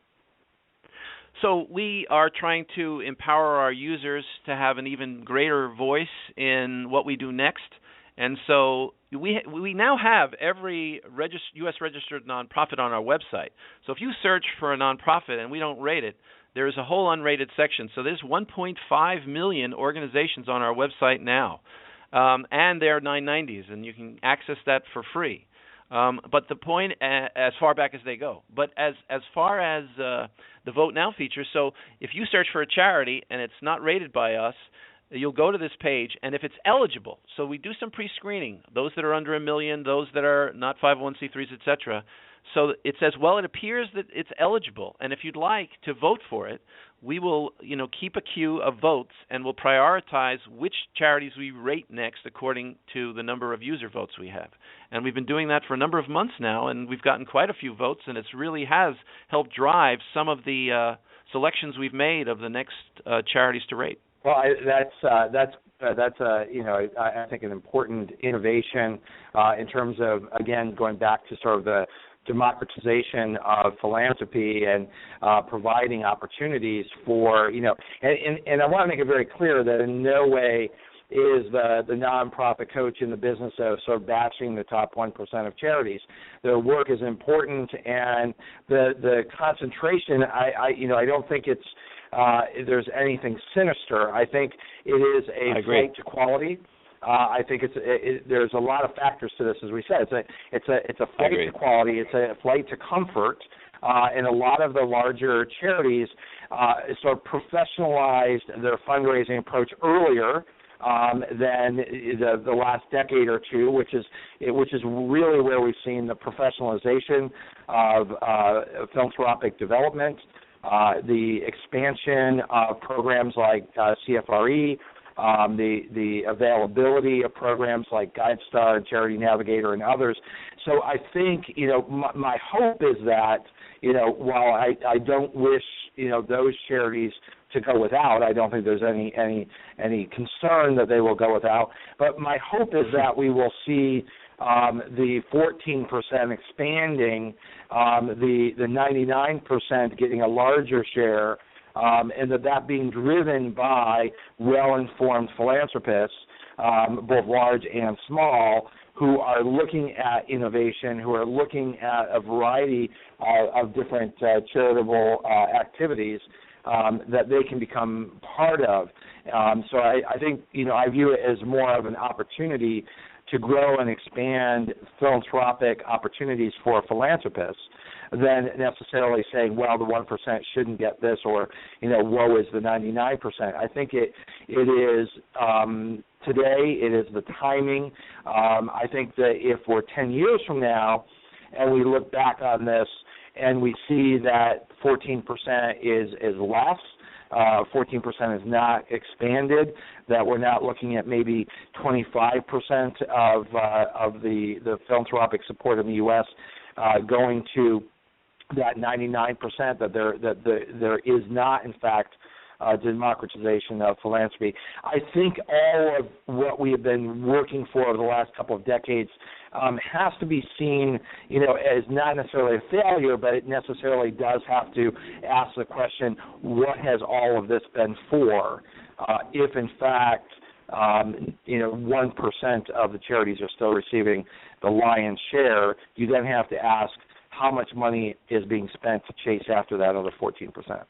So we are trying to empower our users to have an even greater voice in what we do next. And so we now have every U.S. registered nonprofit on our website. So if you search for a nonprofit and we don't rate it, there is a whole unrated section. So there's 1.5 million organizations on our website now, and they're 990s, and you can access that for free. But the point, as far back as they go. But as far as the Vote Now feature, so if you search for a charity and it's not rated by us, you'll go to this page, and if it's eligible, so we do some pre-screening, those that are under $1 million, those that are not 501c3s, etc. So it says, well, it appears that it's eligible, and if you'd like to vote for it, we will, keep a queue of votes, and we'll prioritize which charities we rate next according to the number of user votes we have. And we've been doing that for a number of months now, and we've gotten quite a few votes, and it really has helped drive some of the selections we've made of the next charities to rate. Well, that's I think an important innovation in terms of, again, going back to sort of the democratization of philanthropy and providing opportunities for, and I want to make it very clear that in no way is the nonprofit coach in the business of sort of bashing the top 1% of charities. Their work is important, and the concentration, I don't think it's there's anything sinister. I think it is a flight to quality. I think there's a lot of factors to this, as we said. It's a flight to quality. It's a flight to comfort. And a lot of the larger charities sort of professionalized their fundraising approach earlier than the last decade or two, which is really where we've seen the professionalization of philanthropic development, the expansion of programs like CFRE, the availability of programs like GuideStar and Charity Navigator and others. So I think, my hope is that, while I don't wish, those charities to go without, I don't think there's any concern that they will go without, but my hope is that we will see the 14% expanding, the 99% getting a larger share, and that being driven by well-informed philanthropists, both large and small, who are looking at innovation, who are looking at a variety of different charitable activities that they can become part of. So I think, I view it as more of an opportunity to grow and expand philanthropic opportunities for philanthropists than necessarily saying, well, the 1% shouldn't get this, or, woe is the 99%. I think it is today, it is the timing. I think that if we're 10 years from now and we look back on this and we see that 14% is less, 14% is not expanded, that we're not looking at maybe 25% of the philanthropic support in the U.S. Going to that 99%, that there is not, in fact, democratization of philanthropy. I think all of what we have been working for over the last couple of decades has to be seen, as not necessarily a failure, but it necessarily does have to ask the question, what has all of this been for? If, in fact, 1% of the charities are still receiving the lion's share, you then have to ask how much money is being spent to chase after that other 14%.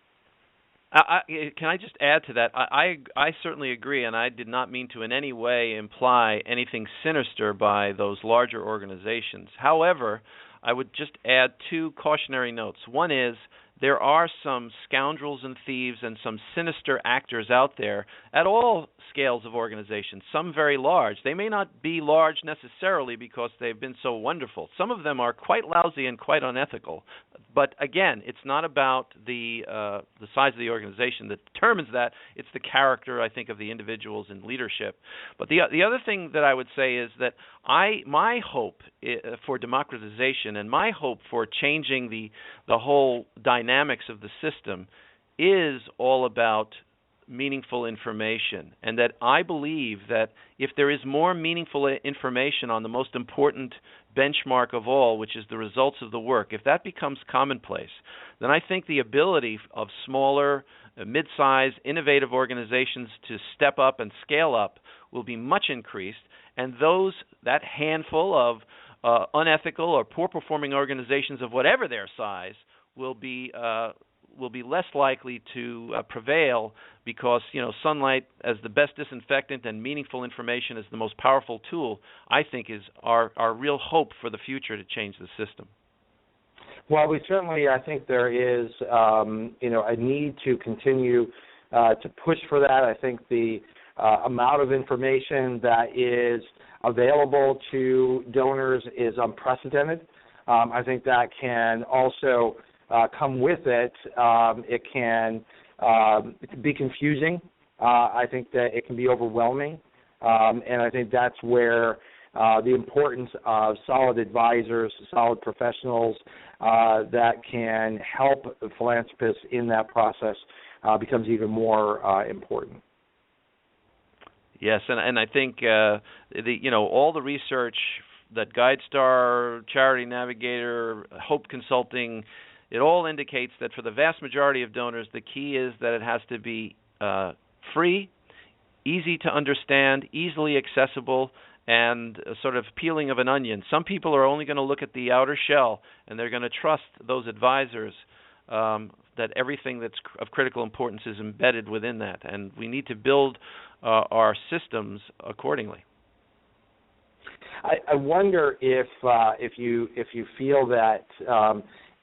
Can I just add to that? I certainly agree, and I did not mean to in any way imply anything sinister by those larger organizations. However, I would just add two cautionary notes. One is there are some scoundrels and thieves and some sinister actors out there at all scales of organizations, some very large. They may not be large necessarily because they've been so wonderful. Some of them are quite lousy and quite unethical. But again, it's not about the size of the organization that determines that. It's the character, I think, of the individuals in leadership. But the other thing that I would say is that my hope for democratization and my hope for changing the whole dynamics of the system is all about meaningful information, and that I believe that if there is more meaningful information on the most important benchmark of all, which is the results of the work, if that becomes commonplace, then I think the ability of smaller, mid-sized, innovative organizations to step up and scale up will be much increased, and that handful of unethical or poor-performing organizations of whatever their size will be less likely to prevail, because sunlight as the best disinfectant and meaningful information as the most powerful tool, I think is our real hope for the future to change the system. Well, I think there is a need to continue to push for that. I think the amount of information that is available to donors is unprecedented. I think that can also come with it. It can be confusing. I think that it can be overwhelming. And I think that's where the importance of solid advisors, solid professionals that can help philanthropists in that process becomes even more important. Yes, and I think all the research that GuideStar, Charity Navigator, Hope Consulting, it all indicates that for the vast majority of donors, the key is that it has to be free, easy to understand, easily accessible, and sort of peeling of an onion. Some people are only going to look at the outer shell, and they're going to trust those advisors that everything that's of critical importance is embedded within that, and we need to build our systems accordingly. I wonder if you feel that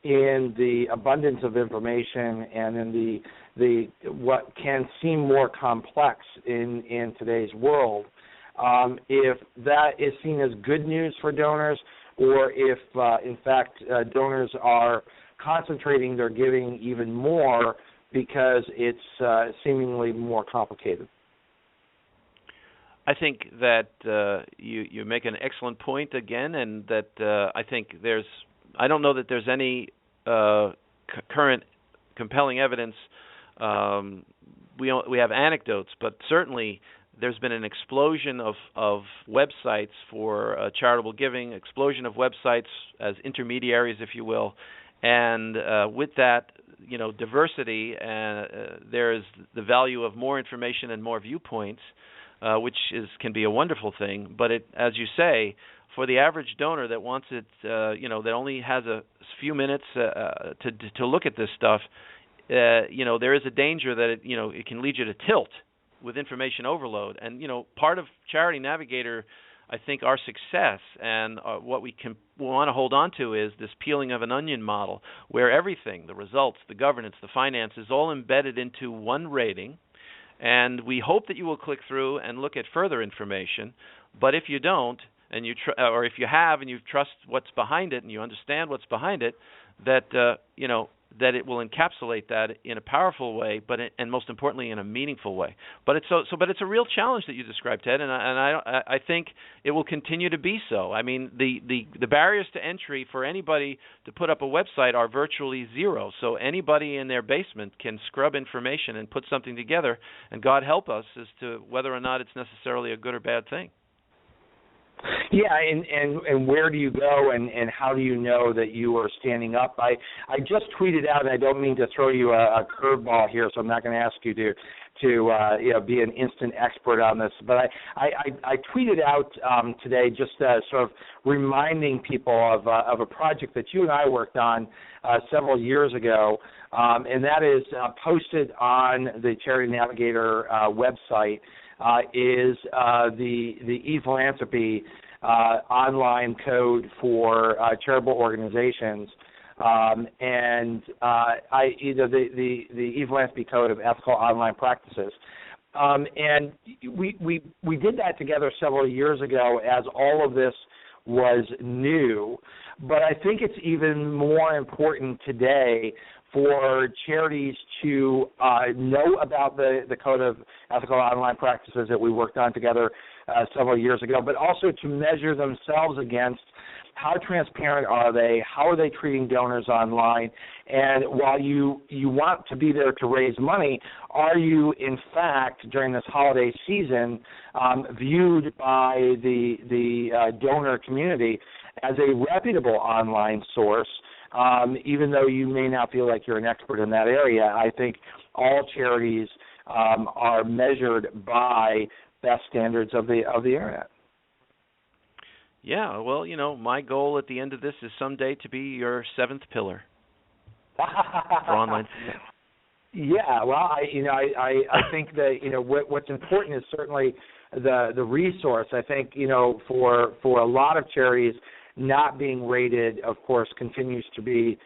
in the abundance of information and in the what can seem more complex in today's world, if that is seen as good news for donors, or if in fact donors are concentrating their giving even more because it's seemingly more complicated. I think that you make an excellent point again, and that I think I don't know that there's any current compelling evidence. We have anecdotes, but certainly there's been an explosion of websites for charitable giving, explosion of websites as intermediaries, if you will, and with that, diversity, there is the value of more information and more viewpoints, which can be a wonderful thing. But as you say, for the average donor that wants it, that only has a few minutes to look at this stuff, there is a danger that it can lead you to tilt with information overload. And part of Charity Navigator, I think, our success and what we want to hold on to is this peeling of an onion model, where everything, the results, the governance, the finance, is all embedded into one rating. And we hope that you will click through and look at further information. But if you don't, and or if you have and you trust what's behind it and you understand what's behind it, that that it will encapsulate that in a powerful way, and most importantly in a meaningful way. But it's but it's a real challenge that you described, Ted, and I think it will continue to be so. I mean, the barriers to entry for anybody to put up a website are virtually zero. So anybody in their basement can scrub information and put something together, and God help us as to whether or not it's necessarily a good or bad thing. Yeah, and where do you go, and how do you know that you are standing up? I just tweeted out, and I don't mean to throw you a curveball here, so I'm not going to ask you to be an instant expert on this, but I tweeted out today just sort of reminding people of a project that you and I worked on several years ago, and that is posted on the Charity Navigator website. Is the e-philanthropy online code for charitable organizations, and the e-philanthropy code of ethical online practices. And we did that together several years ago as all of this was new, but I think it's even more important today for charities to know about the Code of Ethical Online Practices that we worked on together several years ago, but also to measure themselves against how transparent are they, how are they treating donors online, and while you want to be there to raise money, are you in fact during this holiday season viewed by the donor community as a reputable online source? Even though you may not feel like you're an expert in that area, I think all charities are measured by best standards of the Internet. Yeah, well, my goal at the end of this is someday to be your seventh pillar for online. Yeah, well, I think that what's important is certainly the resource. I think for a lot of charities, not being rated, of course, continues to be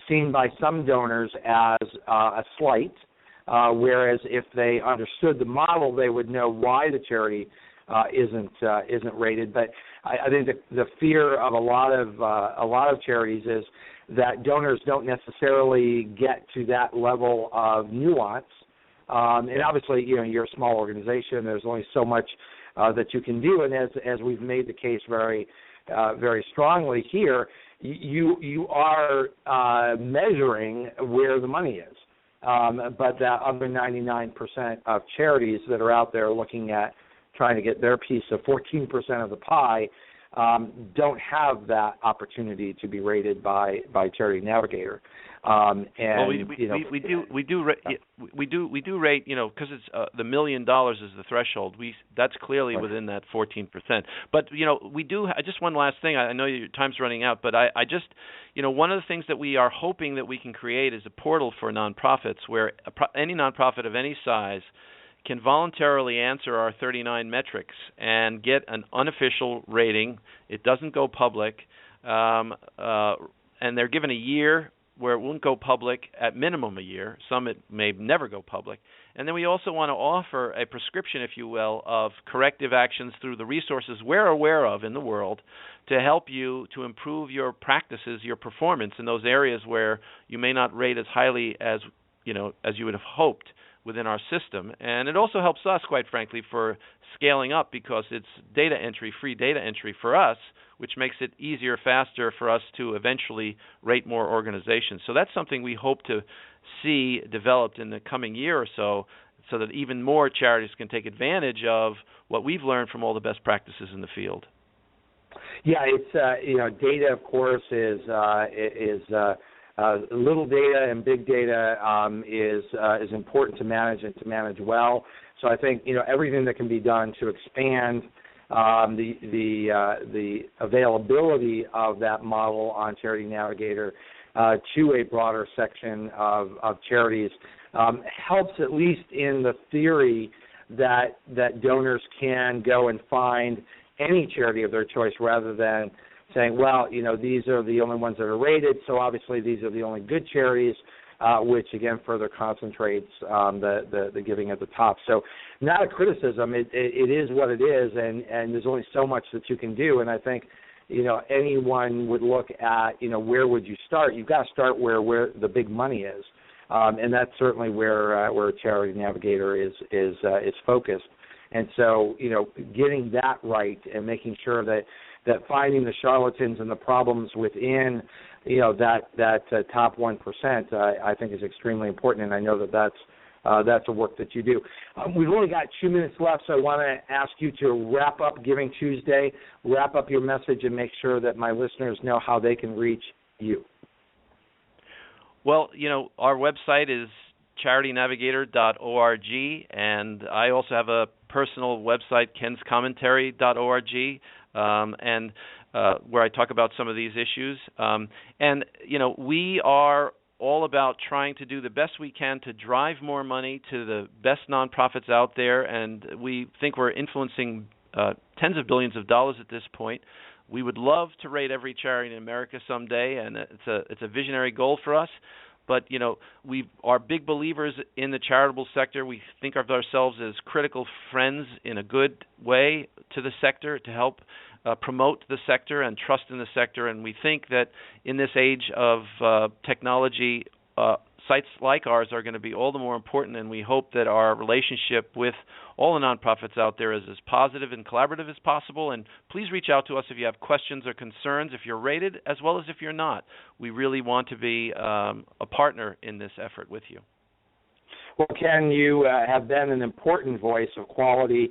seen by some donors as a slight. whereas if they understood the model, they would know why the charity isn't rated. But I think the fear of a lot of charities is that donors don't necessarily get to that level of nuance. And obviously, you're a small organization. There's only so much that you can do. And as we've made the case very strongly here, you are measuring where the money is. But that other 99% of charities that are out there looking at trying to get their piece of 14% of the pie don't have that opportunity to be rated by Charity Navigator. And we do rate, because it's the $1 million is the threshold. That's clearly within that 14%. But we do. Just one last thing. I know your time's running out, but I just one of the things that we are hoping that we can create is a portal for nonprofits where any nonprofit of any size can voluntarily answer our 39 metrics and get an unofficial rating. It doesn't go public, and they're given a year where it won't go public, at minimum a year. Some it may never go public. And then we also want to offer a prescription, if you will, of corrective actions through the resources we're aware of in the world to help you to improve your practices, your performance in those areas where you may not rate as highly as you would have hoped within our system. And it also helps us, quite frankly, for scaling up because it's data entry, free data entry for us, which makes it easier, faster for us to eventually rate more organizations. So that's something we hope to see developed in the coming year or so that even more charities can take advantage of what we've learned from all the best practices in the field. Yeah, it's data, of course, is little data and big data is important to manage and to manage well. So I think everything that can be done to expand the availability of that model on Charity Navigator to a broader section of charities helps, at least in the theory that donors can go and find any charity of their choice rather than saying, well, these are the only ones that are rated, so obviously these are the only good charities, which again further concentrates the giving at the top. So not a criticism. It is what it is, and there's only so much that you can do. And I think anyone would look at where would you start? You've got to start where the big money is, and that's certainly where Charity Navigator is focused. And so getting that right and making sure that finding the charlatans and the problems within that top 1%, I think is extremely important, and I know that's a work that you do. We've only got 2 minutes left, so I want to ask you to wrap up Giving Tuesday, wrap up your message, and make sure that my listeners know how they can reach you. Well, our website is charitynavigator.org, and I also have a personal website, kenscommentary.org, and where I talk about some of these issues. And we are all about trying to do the best we can to drive more money to the best nonprofits out there, and we think we're influencing tens of billions of dollars at this point. We would love to rate every charity in America someday, and it's a visionary goal for us. But, we are big believers in the charitable sector. We think of ourselves as critical friends in a good way to the sector to help promote the sector and trust in the sector. And we think that in this age of technology, sites like ours are going to be all the more important, and we hope that our relationship with all the nonprofits out there is as positive and collaborative as possible. And please reach out to us if you have questions or concerns, if you're rated, as well as if you're not. We really want to be a partner in this effort with you. Well, Ken, you have been an important voice of quality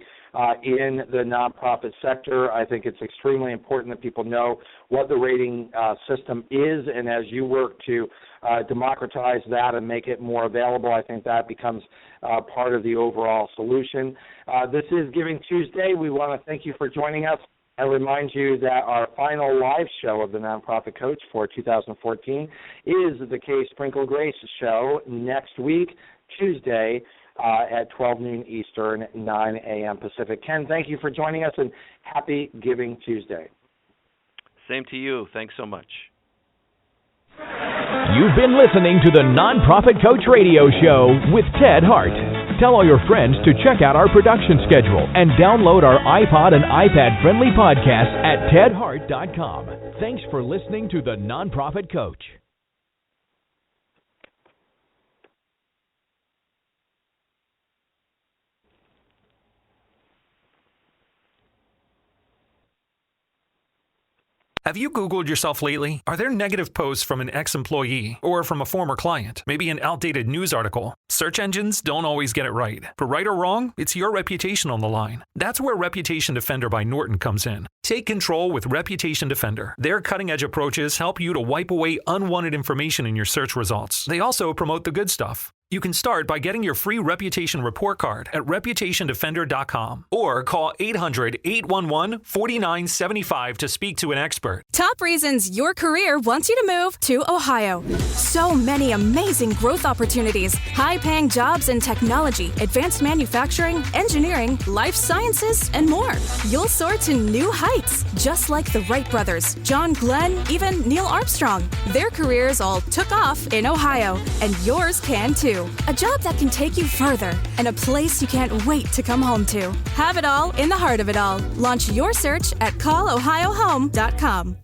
in the nonprofit sector. I think it's extremely important that people know what the rating system is, and as you work to democratize that and make it more available, I think that becomes part of the overall solution. This is Giving Tuesday. We want to thank you for joining us. I remind you that our final live show of the Nonprofit Coach for 2014 is the Kay Sprinkle Grace show next week, Tuesday, at 12 noon Eastern, 9 a.m. Pacific. Ken, thank you for joining us, and happy Giving Tuesday. Same to you. Thanks so much. You've been listening to the Nonprofit Coach Radio Show with Ted Hart. Tell all your friends to check out our production schedule and download our iPod and iPad-friendly podcast at tedhart.com. Thanks for listening to the Nonprofit Coach. Have you Googled yourself lately? Are there negative posts from an ex-employee or from a former client? Maybe an outdated news article? Search engines don't always get it right. But right or wrong, it's your reputation on the line. That's where Reputation Defender by Norton comes in. Take control with Reputation Defender. Their cutting-edge approaches help you to wipe away unwanted information in your search results. They also promote the good stuff. You can start by getting your free reputation report card at reputationdefender.com or call 800-811-4975 to speak to an expert. Top reasons your career wants you to move to Ohio. So many amazing growth opportunities, high-paying jobs in technology, advanced manufacturing, engineering, life sciences, and more. You'll soar to new heights, just like the Wright brothers, John Glenn, even Neil Armstrong. Their careers all took off in Ohio, and yours can too. A job that can take you further, and a place you can't wait to come home to. Have it all in the heart of it all. Launch your search at callohiohome.com.